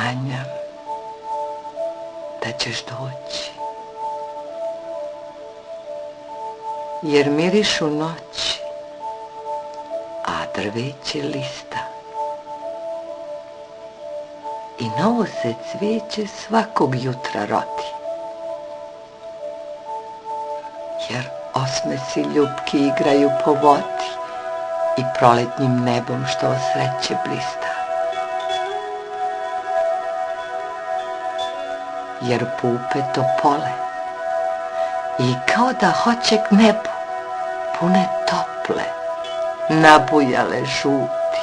sanjam da ćeš doći, jer mirišu noći, a drveće lista i novo se cvijeće svakog jutra rodi, jer osmesi ljubki igraju po vodi i proletnjim nebom što od sreće blista, jer pupe topole i kao da hoće k nebu pune tople, nabujale žuti,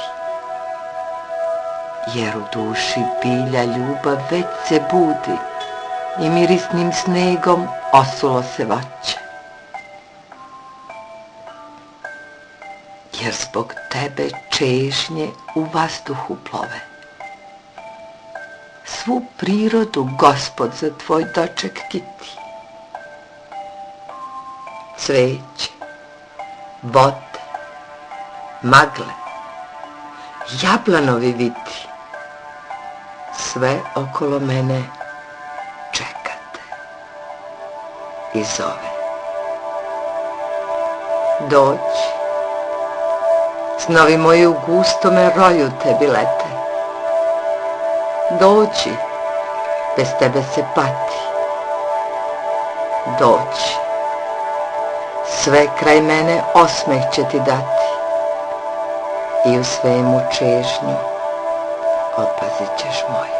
jer u duši bilja ljubav već se budi i mirisnim snegom osulo se voće, jer zbog tebe čežnje u vazduhu plove. Svu prirodu Gospod za tvoj doček kiti. Cveće, vode, magle, jablanovi viti, sve okolo mene čekate i zove. Dođi, snovi moji u gustome roju tebi lete. Dođi, bez tebe se pati. Dođi, sve kraj mene osmeh će ti dati i u svemu čežnju opazit ćeš moju.